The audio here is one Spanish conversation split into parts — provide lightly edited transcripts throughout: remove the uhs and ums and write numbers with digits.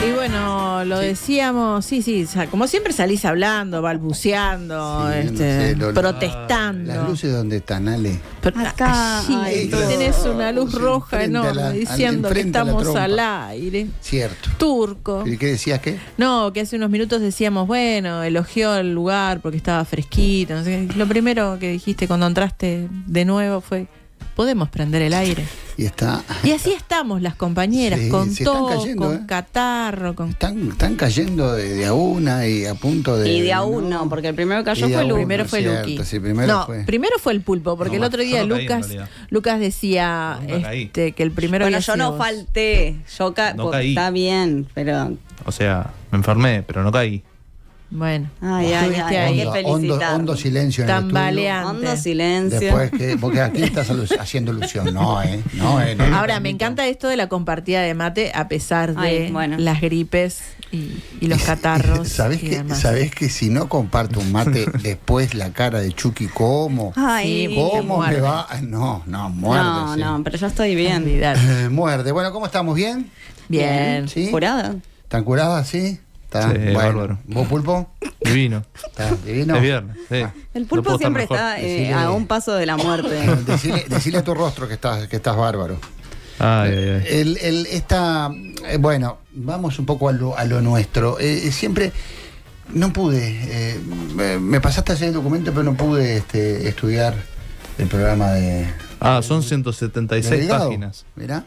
Y bueno, lo decíamos, sí, como siempre salís hablando, balbuceando, protestando. ¿Las luces dónde están, Ale? Acá tenés una luz roja enorme diciendo que estamos al aire. Cierto. Turco. ¿Y qué decías qué? No, que hace unos minutos decíamos, bueno, elogió el lugar porque estaba fresquito. No sé. Lo primero que dijiste cuando entraste de nuevo fue: podemos prender el aire. Y así estamos las compañeras, con tos, con catarro. Están cayendo de a una y a punto de... Y de a uno, porque el primero que cayó fue Luqui. Primero fue Luqui. Sí, primero fue el Pulpo, porque el otro día Lucas decía que el primero... Bueno, yo no falté, no caí. Está bien, pero... O sea, me enfermé, pero no caí. Bueno, hay que felicitar. Hondo silencio en el tambaleante. Hondo silencio. Después porque aquí estás haciendo ilusión. No. Ahora, me encanta esto de la compartida de mate a pesar de las gripes y los catarros. ¿Sabés que si no comparto un mate, después la cara de Chucky, ¿cómo? ¿Cómo me va? No, muerde. No, pero yo estoy bien. Muerde. Bueno, ¿cómo estamos? ¿Bien? Bien. ¿Sí? ¿Curada? ¿Están curadas? Sí. Sí, bárbaro. ¿Vos, Pulpo? Divino. ¿Estás divino? Es viernes, sí. El Pulpo siempre está a un paso de la muerte. Decile a tu rostro que estás bárbaro. Ay. Bueno, vamos un poco a lo nuestro. Siempre no pude, me pasaste ayer el documento, pero no pude estudiar el programa de... son 176 páginas. Mirá.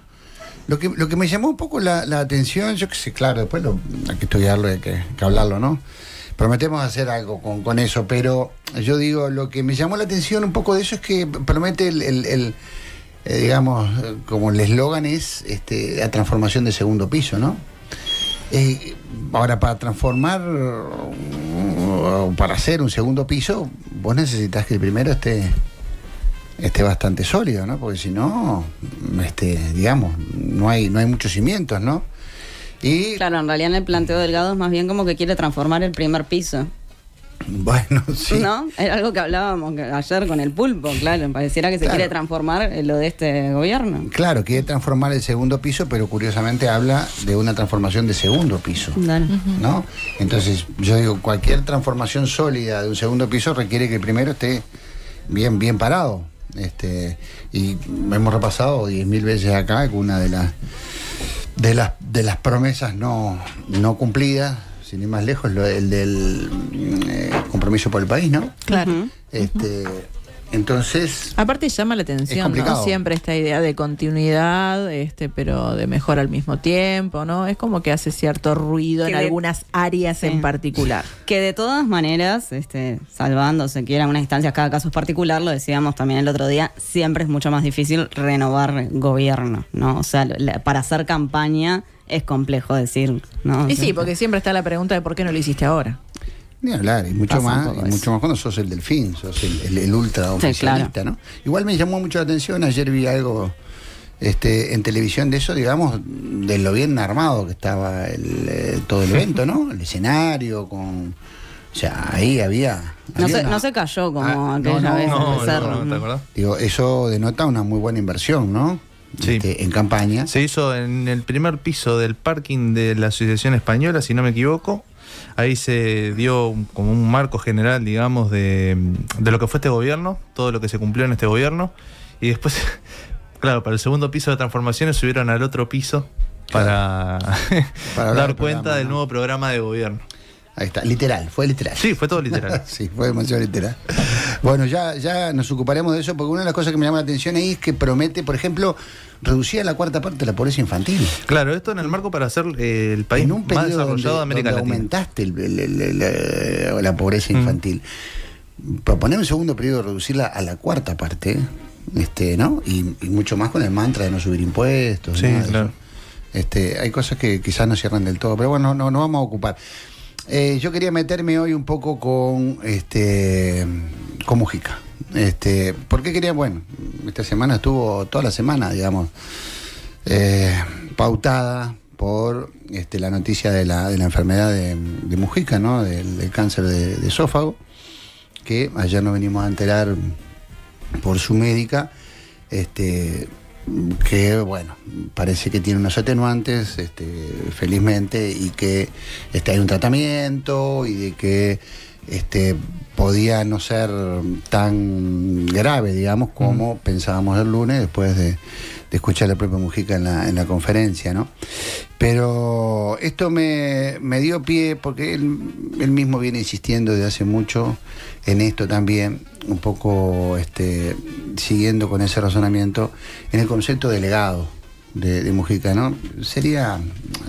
Lo que me llamó un poco la atención, yo que sé, claro, después hay que estudiarlo, hay que hablarlo, ¿no? Prometemos hacer algo con eso, pero yo digo, lo que me llamó la atención un poco de eso es que promete digamos, como el eslogan es la transformación de segundo piso, ¿no? Ahora, para transformar o para hacer un segundo piso, vos necesitas que el primero esté bastante sólido, ¿no? Porque si no, digamos, no hay muchos cimientos, ¿no? Y claro, en realidad en el planteo Delgado es más bien como que quiere transformar el primer piso. Bueno, sí. ¿No? Era algo que hablábamos ayer con el Pulpo, claro. Pareciera que se quiere transformar lo de este gobierno. Claro, quiere transformar el segundo piso, pero curiosamente habla de una transformación de segundo piso. ¿No? Entonces, yo digo, cualquier transformación sólida de un segundo piso requiere que el primero esté bien parado. Y hemos repasado 10.000 veces acá que una de las promesas no cumplidas, sin ir más lejos, el del compromiso por el país, ¿no? Claro. Entonces, aparte llama la atención, ¿no? Siempre esta idea de continuidad, pero de mejor al mismo tiempo, ¿no? Es como que hace cierto ruido en algunas áreas en particular. Que de todas maneras, salvándose que eran unas instancias, cada caso es particular, lo decíamos también el otro día, siempre es mucho más difícil renovar gobierno, ¿no? O sea, para hacer campaña es complejo decir, ¿no? Y sí, porque siempre está la pregunta de por qué no lo hiciste ahora. Ni hablar, y mucho más cuando sos el delfín, sos el ultra oficialista, claro. ¿No? Igual me llamó mucho la atención, ayer vi algo en televisión de eso, digamos, de lo bien armado que estaba todo el evento, ¿no? El escenario, o sea, ahí había... No se cayó como aquella vez en el cerro. ¿Te acordás? Digo, eso denota una muy buena inversión, ¿no? Sí. En campaña. Se hizo en el primer piso del parking de la Asociación Española, si no me equivoco. Ahí se dio como un marco general, digamos, de lo que fue este gobierno, todo lo que se cumplió en este gobierno. Y después, claro, para el segundo piso de transformaciones subieron al otro piso para dar cuenta del nuevo programa de gobierno. Ahí está, fue literal. Sí, fue todo literal. Sí, fue demasiado literal. Bueno, ya nos ocuparemos de eso, porque una de las cosas que me llama la atención ahí es que promete, por ejemplo, reducir a la cuarta parte de la pobreza infantil. Claro, esto en el marco para hacer el país más desarrollado de América Latina. Aumentaste la pobreza infantil. Proponer un segundo periodo, reducirla a la cuarta parte, ¿no? Y mucho más con el mantra de no subir impuestos. Sí, claro. Hay cosas que quizás no cierran del todo, pero bueno, no vamos a ocupar. Yo quería meterme hoy un poco con Mujica. ¿Por qué quería? Bueno, esta semana estuvo toda la semana, digamos, pautada por la noticia de la enfermedad de Mujica, ¿no? Del cáncer de esófago, que ayer nos venimos a enterar por su médica, que bueno, parece que tiene unos atenuantes, felizmente, y que hay un tratamiento y de que podía no ser tan grave, digamos, como pensábamos el lunes después de escuchar al propio Mujica en la conferencia, ¿no? Pero esto me dio pie, porque él mismo viene insistiendo desde hace mucho en esto también, un poco siguiendo con ese razonamiento, en el concepto de legado de Mujica, ¿no? Sería,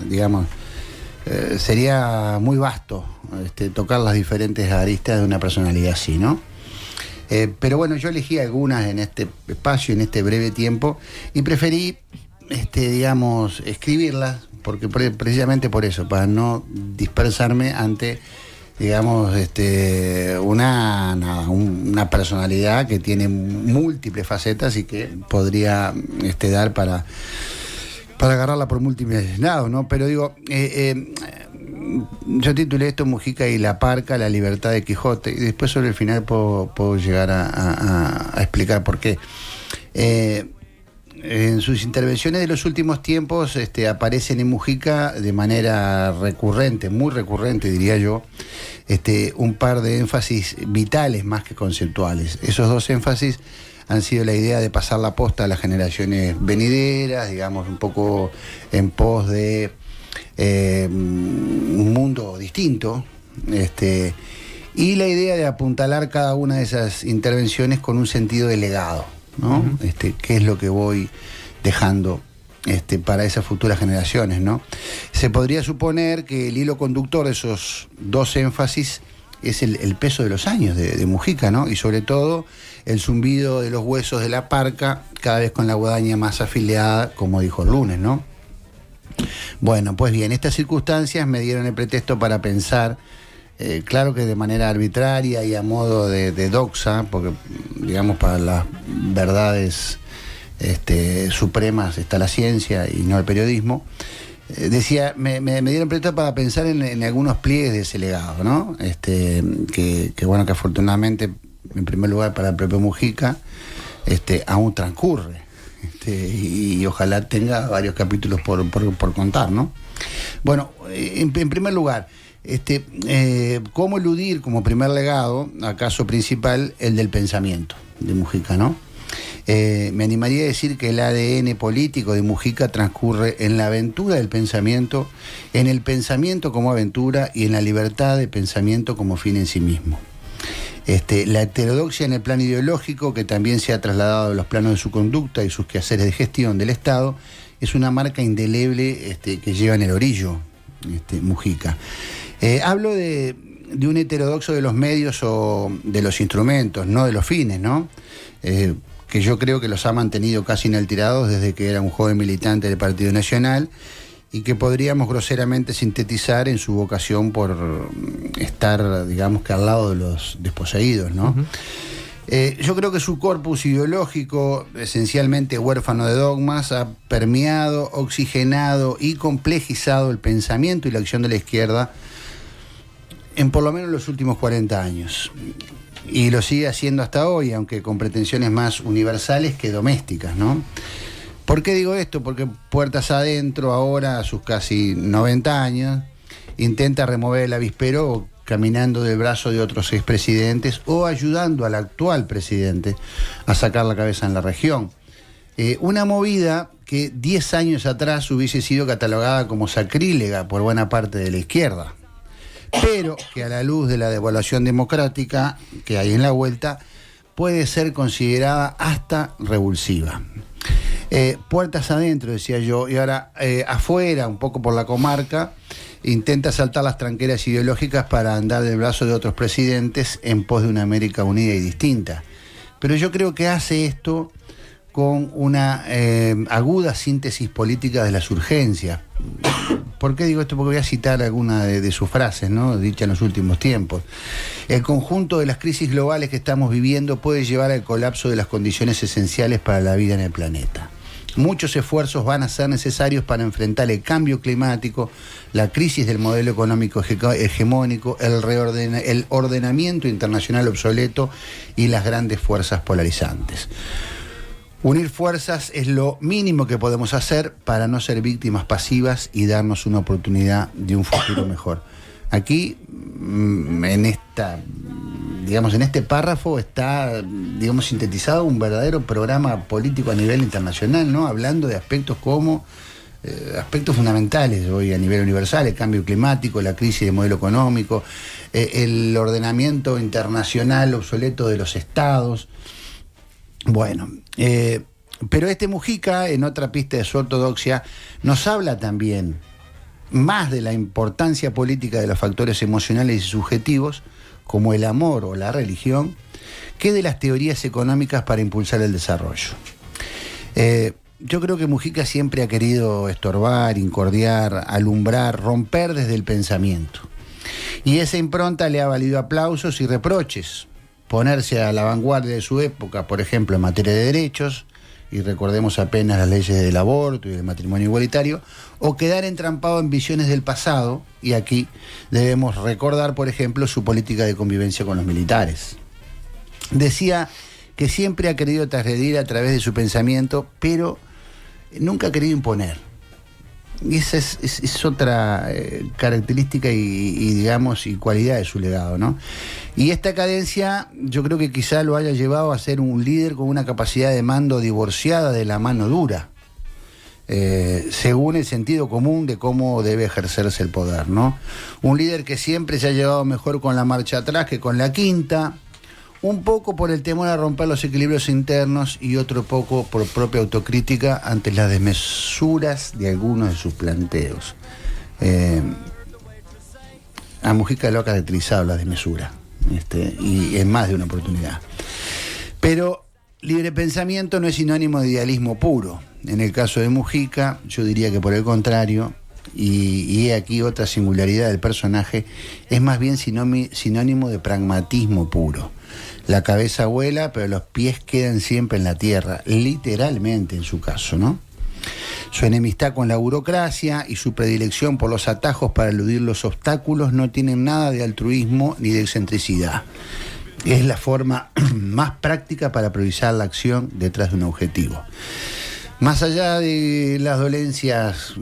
digamos, sería muy vasto tocar las diferentes aristas de una personalidad así, ¿no? Pero bueno, yo elegí algunas en este espacio, en este breve tiempo, y preferí, digamos, escribirlas, porque precisamente por eso, para no dispersarme ante, digamos, una personalidad que tiene múltiples facetas y que podría dar para agarrarla por múltiples lados, ¿no? Pero digo, yo titulé esto Mujica y la Parca, la libertad de Quijote, y después sobre el final puedo llegar a explicar por qué. En sus intervenciones de los últimos tiempos aparecen en Mujica de manera recurrente, muy recurrente diría yo, un par de énfasis vitales más que conceptuales. Esos dos énfasis han sido la idea de pasar la posta a las generaciones venideras, digamos, un poco en pos de un mundo distinto, y la idea de apuntalar cada una de esas intervenciones con un sentido de legado, ¿no? ¿Qué es lo que voy dejando para esas futuras generaciones, ¿no? Se podría suponer que el hilo conductor de esos dos énfasis es el peso de los años de Mujica, ¿no? Y sobre todo el zumbido de los huesos de la parca, cada vez con la guadaña más afiliada, como dijo el lunes, ¿no? Bueno, pues bien, estas circunstancias me dieron el pretexto para pensar, claro que de manera arbitraria y a modo de doxa, porque digamos para las verdades supremas está la ciencia y no el periodismo, decía, me dieron pretexto para pensar en algunos pliegues de ese legado, ¿no? Que bueno, que afortunadamente, en primer lugar para el propio Mujica, aún transcurre. Y ojalá tenga varios capítulos por contar, ¿no? Bueno, en primer lugar, ¿cómo eludir como primer legado, acaso principal, el del pensamiento de Mujica, ¿no? Me animaría a decir que el ADN político de Mujica transcurre en la aventura del pensamiento, en el pensamiento como aventura y en la libertad de pensamiento como fin en sí mismo. La heterodoxia en el plano ideológico, que también se ha trasladado a los planos de su conducta y sus quehaceres de gestión del Estado, es una marca indeleble que lleva en el orillo Mujica. Hablo de un heterodoxo de los medios o de los instrumentos, no de los fines, ¿no? Que yo creo que los ha mantenido casi inalterados desde que era un joven militante del Partido Nacional, y que podríamos groseramente sintetizar en su vocación por estar, digamos, que al lado de los desposeídos, ¿no? Yo creo que su corpus ideológico, esencialmente huérfano de dogmas, ha permeado, oxigenado y complejizado el pensamiento y la acción de la izquierda en por lo menos los últimos 40 años. Y lo sigue haciendo hasta hoy, aunque con pretensiones más universales que domésticas, ¿no? ¿Por qué digo esto? Porque puertas adentro, ahora a sus casi 90 años, intenta remover el avispero caminando del brazo de otros expresidentes o ayudando al actual presidente a sacar la cabeza en la región. Una movida que 10 años atrás hubiese sido catalogada como sacrílega por buena parte de la izquierda, pero que a la luz de la devaluación democrática que hay en la vuelta puede ser considerada hasta revulsiva. Puertas adentro, decía yo, y ahora afuera, un poco por la comarca, intenta saltar las tranqueras ideológicas para andar del brazo de otros presidentes en pos de una América unida y distinta. Pero yo creo que hace esto con una aguda síntesis política de las urgencias. ¿Por qué digo esto? Porque voy a citar alguna de sus frases, ¿no?, dichas en los últimos tiempos. El conjunto de las crisis globales que estamos viviendo puede llevar al colapso de las condiciones esenciales para la vida en el planeta. Muchos esfuerzos van a ser necesarios para enfrentar el cambio climático, la crisis del modelo económico hegemónico, el ordenamiento internacional obsoleto y las grandes fuerzas polarizantes. Unir fuerzas es lo mínimo que podemos hacer para no ser víctimas pasivas y darnos una oportunidad de un futuro mejor. Aquí, en este párrafo está, sintetizado un verdadero programa político a nivel internacional, ¿no? Hablando de aspectos como aspectos fundamentales hoy a nivel universal: el cambio climático, la crisis de modelo económico, el ordenamiento internacional obsoleto de los estados. Bueno, pero Mujica, en otra pista de su ortodoxia, nos habla también más de la importancia política de los factores emocionales y subjetivos, como el amor o la religión, que de las teorías económicas para impulsar el desarrollo. Yo creo que Mujica siempre ha querido estorbar, incordiar, alumbrar, romper desde el pensamiento. Y esa impronta le ha valido aplausos y reproches. Ponerse a la vanguardia de su época, por ejemplo, en materia de derechos, y recordemos apenas las leyes del aborto y del matrimonio igualitario, o quedar entrampado en visiones del pasado, y aquí debemos recordar, por ejemplo, su política de convivencia con los militares. Decía que siempre ha querido transgredir a través de su pensamiento, pero nunca ha querido imponer. Y esa es otra característica y cualidad de su legado, ¿no? Y esta cadencia yo creo que quizá lo haya llevado a ser un líder con una capacidad de mando divorciada de la mano dura, según el sentido común de cómo debe ejercerse el poder, ¿no? Un líder que siempre se ha llevado mejor con la marcha atrás que con la quinta, un poco por el temor a romper los equilibrios internos y otro poco por propia autocrítica ante las desmesuras de algunos de sus planteos. A Mujica lo ha caracterizado la desmesura, y en más de una oportunidad. Pero libre pensamiento no es sinónimo de idealismo puro. En el caso de Mujica, yo diría que por el contrario, y he aquí otra singularidad del personaje, es más bien sinónimo de pragmatismo puro. La cabeza vuela, pero los pies quedan siempre en la tierra, literalmente en su caso, ¿no? Su enemistad con la burocracia y su predilección por los atajos para eludir los obstáculos no tienen nada de altruismo ni de excentricidad. Es la forma más práctica para priorizar la acción detrás de un objetivo. Más allá de las dolencias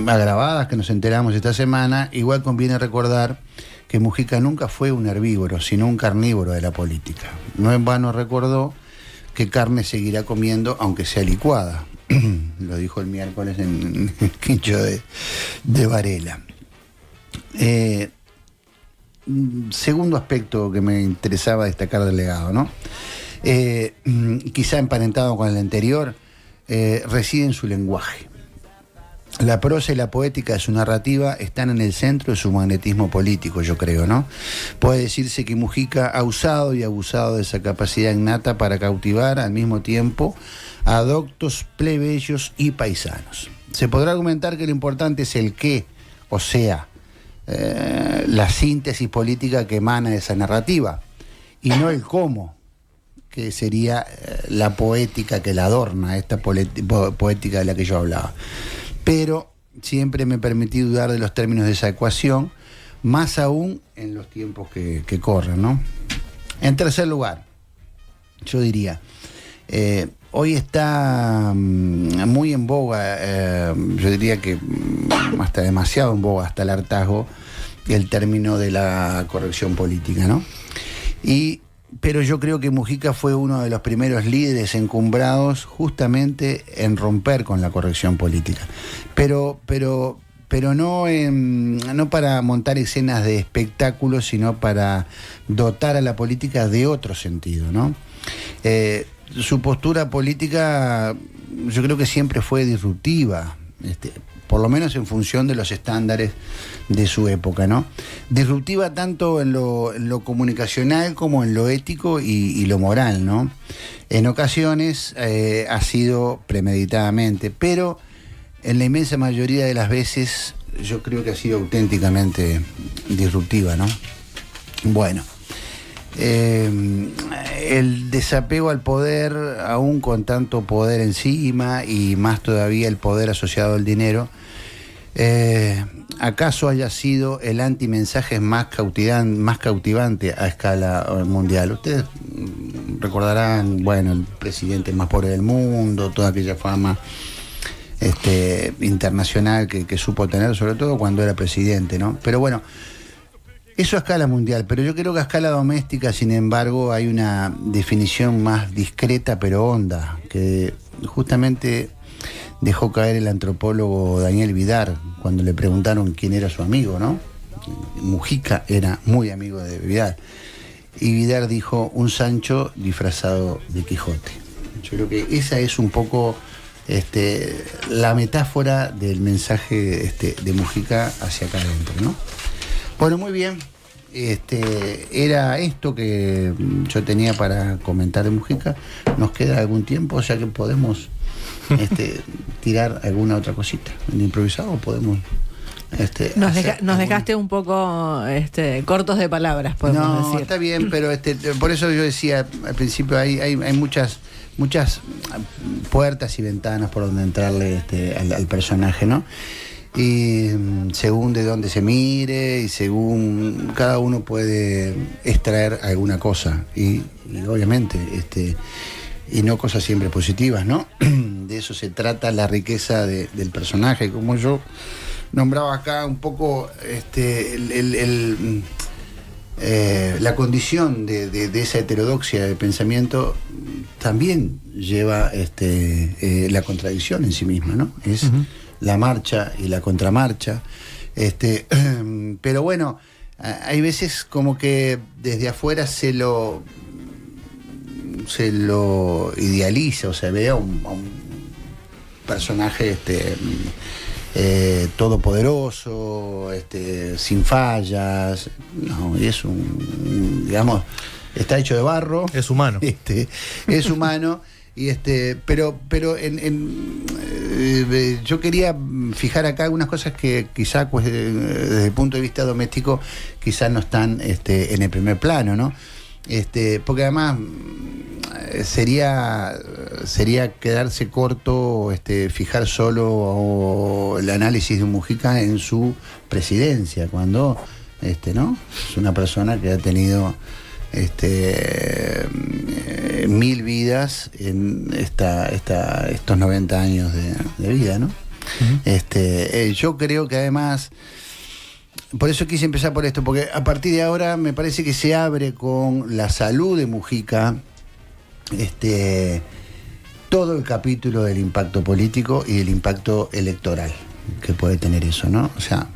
agravadas que nos enteramos esta semana, igual conviene recordar que Mujica nunca fue un herbívoro, sino un carnívoro de la política. No en vano recordó que carne seguirá comiendo, aunque sea licuada. Lo dijo el miércoles en el quincho de Varela. Segundo aspecto que me interesaba destacar del legado, ¿no? Quizá emparentado con el anterior, reside en su lenguaje. La prosa y la poética de su narrativa están en el centro de su magnetismo político, yo creo, ¿no? Puede decirse que Mujica ha usado y abusado de esa capacidad innata para cautivar al mismo tiempo a doctos, plebeyos y paisanos. Se podrá argumentar que lo importante es el qué, o sea, la síntesis política que emana de esa narrativa, y no el cómo, que sería la poética que la adorna, esta poética de la que yo hablaba. Pero siempre me permití dudar de los términos de esa ecuación, más aún en los tiempos que corren, ¿no? En tercer lugar, yo diría, hoy está muy en boga, yo diría que hasta demasiado en boga, hasta el hartazgo, el término de la corrección política, ¿no? Pero yo creo que Mujica fue uno de los primeros líderes encumbrados justamente en romper con la corrección política. Pero no para montar escenas de espectáculos, sino para dotar a la política de otro sentido, ¿no? Su postura política yo creo que siempre fue disruptiva, por lo menos en función de los estándares de su época, ¿no? Disruptiva tanto en lo comunicacional como en lo ético y lo moral, ¿no? En ocasiones ha sido premeditadamente, pero en la inmensa mayoría de las veces yo creo que ha sido auténticamente disruptiva, ¿no? Bueno, el desapego al poder, aún con tanto poder encima y más todavía el poder asociado al dinero, ¿acaso haya sido el antimensaje más cautivante a escala mundial? Ustedes recordarán, bueno, el presidente más pobre del mundo, toda aquella fama internacional que supo tener, sobre todo cuando era presidente, ¿no? Pero bueno, eso a escala mundial, pero yo creo que a escala doméstica, sin embargo, hay una definición más discreta pero honda, que justamente dejó caer el antropólogo Daniel Vidar cuando le preguntaron quién era su amigo, ¿no? Mujica era muy amigo de Vidar. Y Vidar dijo, un Sancho disfrazado de Quijote. Yo creo que esa es un poco la metáfora del mensaje de Mujica hacia acá adentro, ¿no? Bueno, muy bien. Era esto que yo tenía para comentar de Mujica. Nos queda algún tiempo, o sea que podemos tirar alguna otra cosita. En improvisado podemos... Nos dejaste un poco cortos de palabras, podemos decir. No, está bien, pero por eso yo decía al principio, hay muchas puertas y ventanas por donde entrarle al personaje, ¿no? Y según de dónde se mire y según cada uno puede extraer alguna cosa y obviamente y no cosas siempre positivas, ¿no? De eso se trata la riqueza del personaje, como yo nombraba acá un poco la condición de esa heterodoxia de pensamiento también lleva la contradicción en sí misma, ¿no? Es la marcha y la contramarcha. Pero bueno, hay veces como que desde afuera se lo idealiza o se ve a un personaje todopoderoso, sin fallas. No, es digamos, está hecho de barro. Es humano. Es humano. Y pero yo quería fijar acá algunas cosas que quizá pues, desde el punto de vista doméstico quizás no están en el primer plano, ¿no? Porque además sería quedarse corto fijar solo el análisis de Mujica en su presidencia, cuando ¿no? Es una persona que ha tenido 1000 vidas en estos 90 años de vida, ¿no? Yo creo que además, por eso quise empezar por esto, porque a partir de ahora me parece que se abre con la salud de Mujica todo el capítulo del impacto político y del impacto electoral que puede tener eso, ¿no? O sea,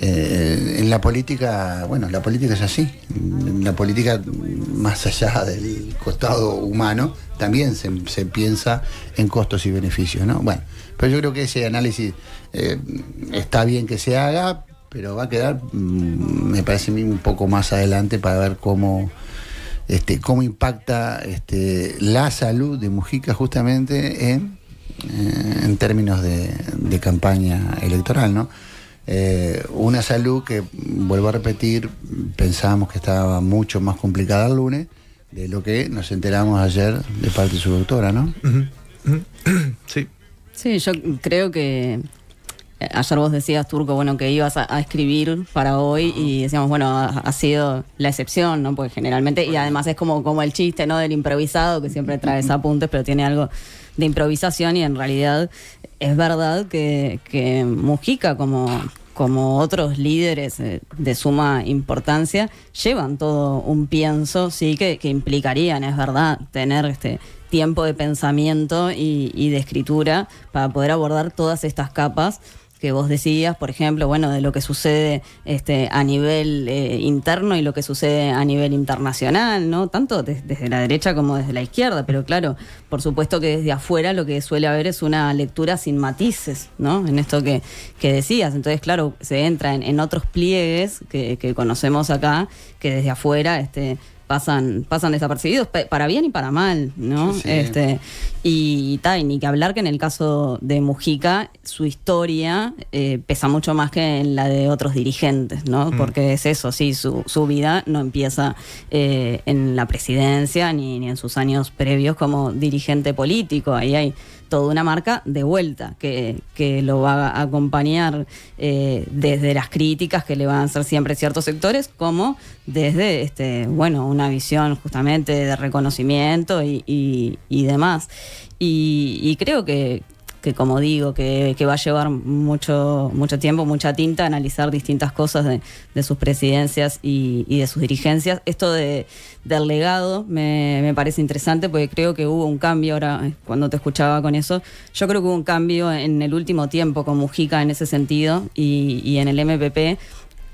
en la política, bueno, la política es así. En la política, más allá del costado humano, también se piensa en costos y beneficios, ¿no? Bueno, pero yo creo que ese análisis está bien que se haga, pero va a quedar, me parece a mí, un poco más adelante para ver cómo impacta la salud de Mujica justamente en términos de campaña electoral, ¿no? Una salud que, vuelvo a repetir, pensábamos que estaba mucho más complicada el lunes de lo que nos enteramos ayer de parte de su doctora, ¿no? Sí. Sí, yo creo que ayer vos decías, Turco, bueno, que ibas a escribir para hoy y decíamos, bueno, ha sido la excepción, ¿no? Porque generalmente, y además es como el chiste, ¿no? Del improvisado, que siempre traes apuntes, pero tiene algo de improvisación y en realidad es verdad que Mujica, como otros líderes de suma importancia, llevan todo un pienso, sí, que implicarían, es verdad, tener tiempo de pensamiento y de escritura para poder abordar todas estas capas que vos decías, por ejemplo, bueno, de lo que sucede a nivel interno y lo que sucede a nivel internacional, ¿no? Tanto desde la derecha como desde la izquierda, pero claro, por supuesto que desde afuera lo que suele haber es una lectura sin matices, ¿no? En esto que decías. Entonces, claro, se entra en otros pliegues que conocemos acá, que desde afuera pasan desapercibidos, para bien y para mal, ¿no? Sí. Y ni que hablar que en el caso de Mujica, su historia pesa mucho más que en la de otros dirigentes, ¿no? Porque es eso, sí, su vida no empieza en la presidencia ni en sus años previos como dirigente político. Ahí hay toda una marca de vuelta, que lo va a acompañar desde las críticas que le van a hacer siempre ciertos sectores, como desde una visión justamente de reconocimiento y demás. Y creo que como digo, que va a llevar mucho tiempo, mucha tinta, analizar distintas cosas de sus presidencias y de sus dirigencias. Esto del legado me parece interesante, porque creo que hubo un cambio ahora, cuando te escuchaba con eso, yo creo que hubo un cambio en el último tiempo con Mujica en ese sentido, y en el MPP,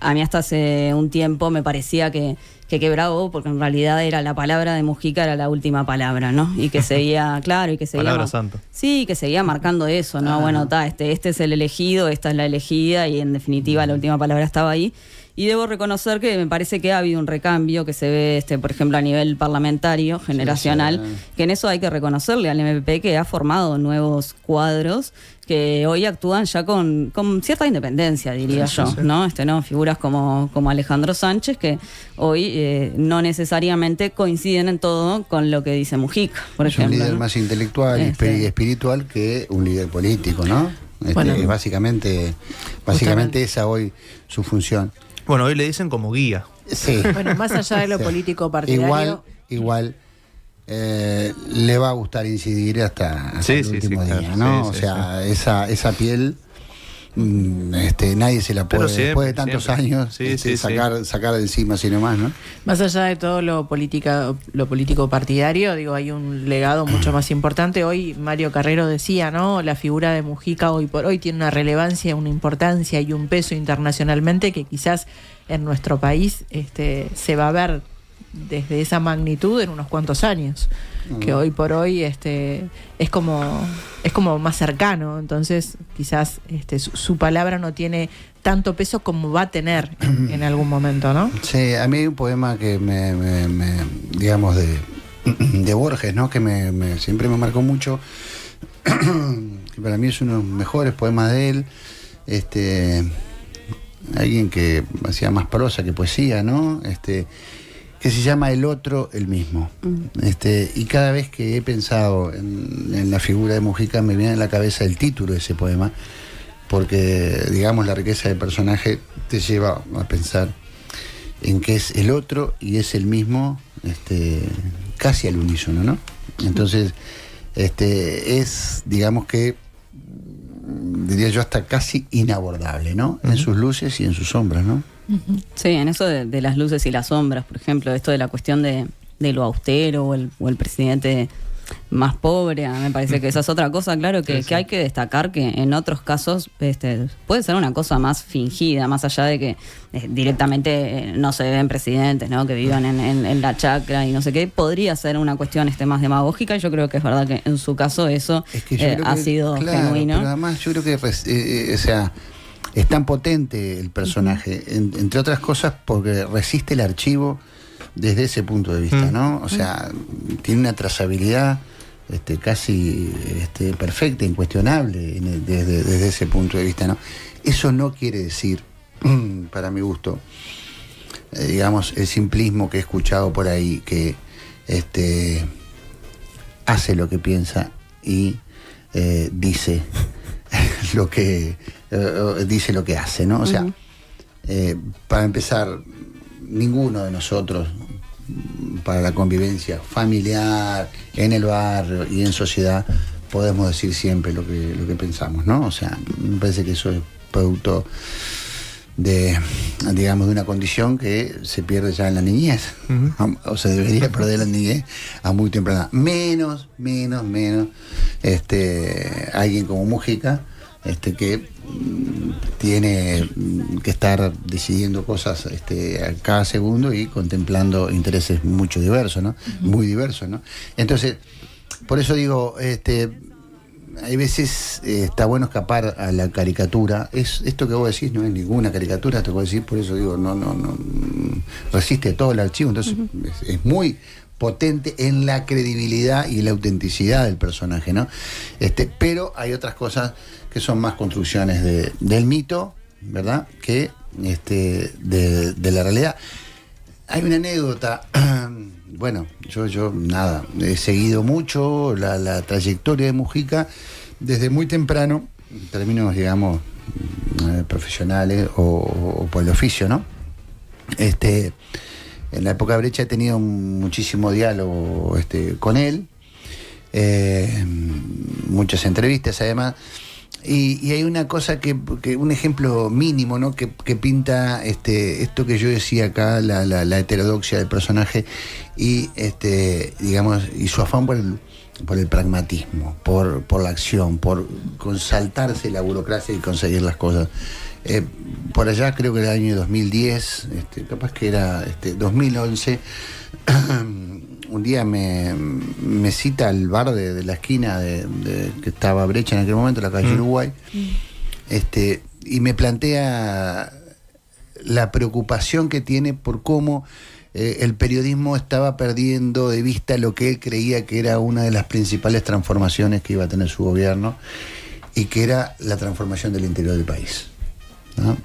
a mí hasta hace un tiempo me parecía que quebrado, porque en realidad era la palabra de Mujica, era la última palabra, ¿no? Y que seguía, claro, y que seguía... Palabra santa. Sí, que seguía marcando eso, ¿no? Bueno, este es el elegido, esta es la elegida, y en definitiva la última palabra estaba ahí. Y debo reconocer que me parece que ha habido un recambio que se ve, por ejemplo, a nivel parlamentario, generacional, que en eso hay que reconocerle al MPP, que ha formado nuevos cuadros que hoy actúan ya con cierta independencia, diría yo, ¿no? Figuras como Alejandro Sánchez, que hoy no necesariamente coinciden en todo con lo que dice Mujica, por ejemplo. Es un líder, ¿no?, más intelectual y espiritual que un líder político, ¿no? Es básicamente esa hoy su función. Bueno, hoy le dicen como guía. Sí. Bueno, más allá de lo político partidario. Igual le va a gustar incidir hasta el último día, ¿no? Esa piel, nadie se la puede, después de tantos años, sacar de encima, así nomás, ¿no? Más allá de todo lo político partidario, hay un legado mucho más importante. Hoy Mario Carrero decía, ¿no? La figura de Mujica hoy por hoy tiene una relevancia, una importancia y un peso internacionalmente que quizás en nuestro país se va a ver desde esa magnitud en unos cuantos años, que hoy por hoy es como más cercano. Entonces quizás su palabra no tiene tanto peso como va a tener en algún momento, ¿no? Sí, a mí hay un poema que digamos de Borges, ¿no? Que siempre me marcó mucho, que para mí es uno de los mejores poemas de él. Alguien que hacía más prosa que poesía, ¿no? Que se llama El otro, el mismo. Y cada vez que he pensado en la figura de Mujica me viene a la cabeza el título de ese poema, porque, digamos, la riqueza del personaje te lleva a pensar en que es el otro y es el mismo, casi al unísono, ¿no? Entonces, es, digamos que, diría yo, hasta casi inabordable, ¿no? En sus luces y en sus sombras, ¿no? Sí, en eso de las luces y las sombras, por ejemplo, esto de la cuestión de lo austero o el presidente más pobre, me parece que esa es otra cosa, claro, que hay que destacar que en otros casos puede ser una cosa más fingida, más allá de que directamente no se ven presidentes, ¿no?, que vivan en la chacra y no sé qué, podría ser una cuestión más demagógica, y yo creo que es verdad que en su caso eso ha sido genuino. Pero además yo creo que es tan potente el personaje, entre otras cosas porque resiste el archivo desde ese punto de vista, ¿no? O sea, tiene una trazabilidad casi perfecta, incuestionable desde ese punto de vista, ¿no? Eso no quiere decir, para mi gusto, digamos, el simplismo que he escuchado por ahí, que hace lo que piensa y dice lo que hace, ¿no? O sea, para empezar, ninguno de nosotros, para la convivencia familiar, en el barrio y en sociedad, podemos decir siempre lo que pensamos, ¿no? O sea, me parece que eso es producto de una condición que se pierde ya en la niñez, o se debería perder en la niñez a muy temprana. Menos alguien como Mujica, que tiene que estar decidiendo cosas a cada segundo y contemplando intereses mucho diversos, ¿no? Muy diversos, ¿no? Entonces, por eso digo, hay veces está bueno escapar a la caricatura. Esto que vos decís no es ninguna caricatura, esto que vos decís, por eso digo, no resiste todo el archivo, entonces es muy potente en la credibilidad y la autenticidad del personaje, ¿no? Pero hay otras cosas que son más construcciones del mito, ¿verdad?, que de la realidad. Hay una anécdota bueno, yo nada, he seguido mucho la trayectoria de Mujica desde muy temprano, en términos, digamos, profesionales o por el oficio, ¿no? En la época de Brecha he tenido muchísimo diálogo con él, muchas entrevistas además, y hay una cosa que un ejemplo mínimo, ¿no? que pinta esto que yo decía acá, la heterodoxia del personaje y digamos, y su afán por el pragmatismo, por la acción, por saltarse la burocracia y conseguir las cosas. Por allá creo que era el año 2010, capaz que era 2011, un día me cita al bar de la esquina de que estaba Brecha en aquel momento, la calle Uruguay, y me plantea la preocupación que tiene por cómo el periodismo estaba perdiendo de vista lo que él creía que era una de las principales transformaciones que iba a tener su gobierno, y que era la transformación del interior del país, ¿no?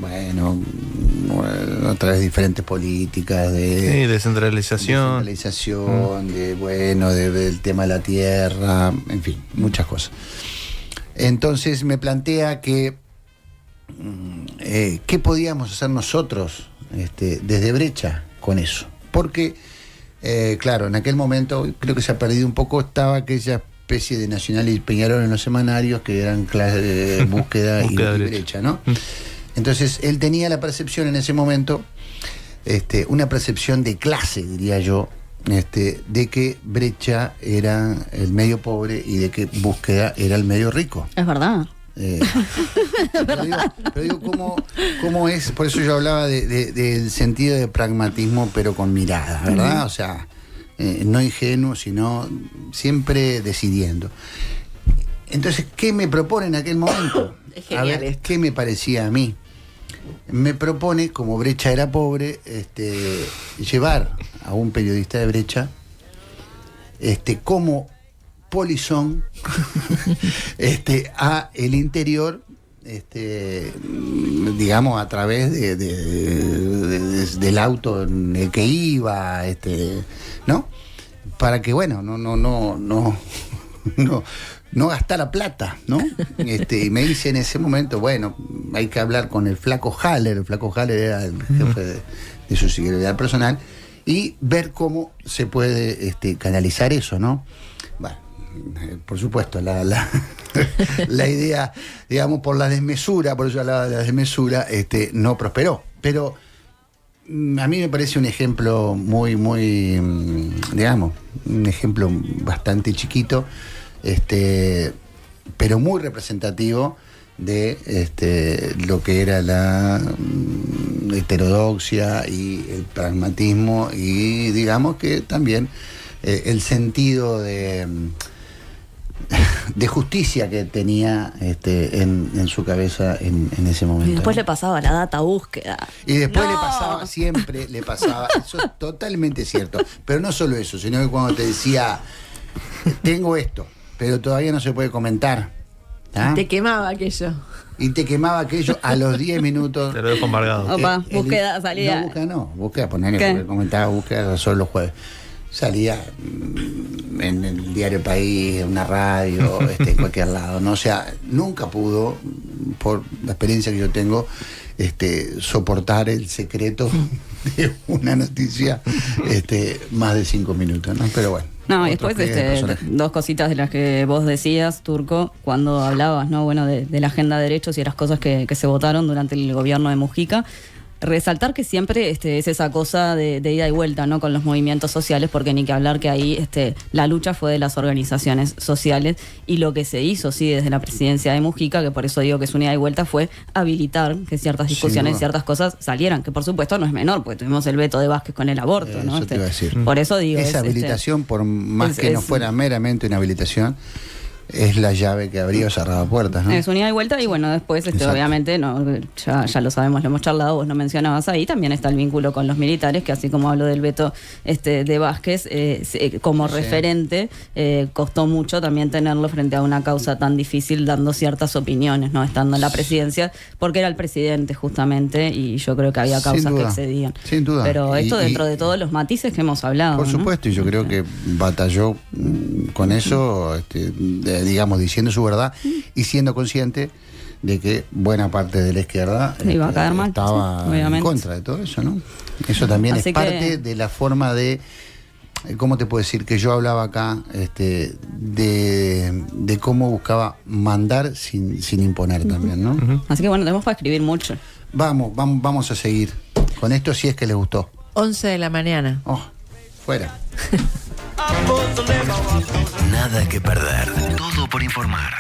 Bueno, a través de diferentes políticas de descentralización, del tema de la tierra, en fin, muchas cosas. Entonces me plantea que qué podíamos hacer nosotros desde Brecha con eso, porque claro, en aquel momento creo que se ha perdido un poco, estaba aquella especie de Nacional y Peñarol en los semanarios que eran clases de búsqueda y Brecha, ¿no? Entonces él tenía la percepción en ese momento, una percepción de clase, diría yo, de que Brecha era el medio pobre y de que Búsqueda era el medio rico. Es verdad. Pero digo cómo es, por eso yo hablaba del sentido de pragmatismo, pero con mirada, ¿verdad? Uh-huh. O sea, no ingenuo, sino siempre decidiendo. Entonces, ¿qué me propone en aquel momento? Es genial. A ver, ¿qué me parecía a mí? Me propone, como Brecha era pobre, llevar a un periodista de Brecha como polizón a el interior, digamos, a través del auto en el que iba, ¿no? Para que, bueno, no gastara plata, ¿no? Y me dice en ese momento, bueno, hay que hablar con el Flaco Haller. El Flaco Haller era el jefe de su seguridad personal, y ver cómo se puede canalizar eso, ¿no? Bueno, por supuesto, la idea, digamos, por la desmesura, por eso hablaba de la desmesura, no prosperó. Pero a mí me parece un ejemplo muy, digamos, un ejemplo bastante chiquito, pero muy representativo de lo que era la heterodoxia y el pragmatismo, y digamos que también el sentido de justicia que tenía en su cabeza en ese momento. Y después le pasaba la data búsqueda. Y después siempre le pasaba, eso es totalmente cierto. Pero no solo eso, sino que cuando te decía, tengo esto, pero todavía no se puede comentar. Te quemaba aquello. Y te quemaba aquello a los 10 minutos. Te lo dejo embargado. Opa, búsqueda salía. Búsqueda, porque comentaba búsqueda solo los jueves. Salía en el diario País, en una radio, en cualquier lado, ¿no? O sea, nunca pudo, por la experiencia que yo tengo, soportar el secreto de una noticia más de 5 minutos, ¿no? Pero bueno. No, y después dos cositas de las que vos decías, Turco, cuando hablabas, ¿no? Bueno, de la agenda de derechos y de las cosas que se votaron durante el gobierno de Mujica. Resaltar que siempre es esa cosa de ida y vuelta, ¿no? Con los movimientos sociales, porque ni que hablar que ahí la lucha fue de las organizaciones sociales, y lo que se hizo, sí, desde la presidencia de Mujica, que por eso digo que es una ida y vuelta, fue habilitar que ciertas discusiones, ciertas cosas salieran, que por supuesto no es menor, porque tuvimos el veto de Vázquez con el aborto, ¿no? Eso te iba a decir. Por eso digo... Esa habilitación, por más que no fuera meramente una habilitación, es la llave que abría o cerraba puertas, ¿no? Es unida y vuelta, y bueno, después obviamente ya lo sabemos, lo hemos charlado, vos lo mencionabas ahí, también está el vínculo con los militares, que así como hablo del veto de Vázquez, como referente, costó mucho también tenerlo frente a una causa tan difícil, dando ciertas opiniones, ¿no? Estando en la presidencia, porque era el presidente justamente, y yo creo que había causas que excedían. Sin duda. Pero esto dentro de todos los matices que hemos hablado. Por supuesto, y yo creo que batalló con eso, digamos, diciendo su verdad y siendo consciente de que buena parte de la izquierda iba a caer mal, estaba en contra de todo eso, ¿no? Eso también es parte de la forma de, ¿cómo te puedo decir? Que yo hablaba acá de cómo buscaba mandar sin imponer también, ¿no? Así que bueno, tenemos para escribir mucho. Vamos a seguir con esto si es que les gustó. 11 de la mañana. Fuera. Nada que perder, todo por informar.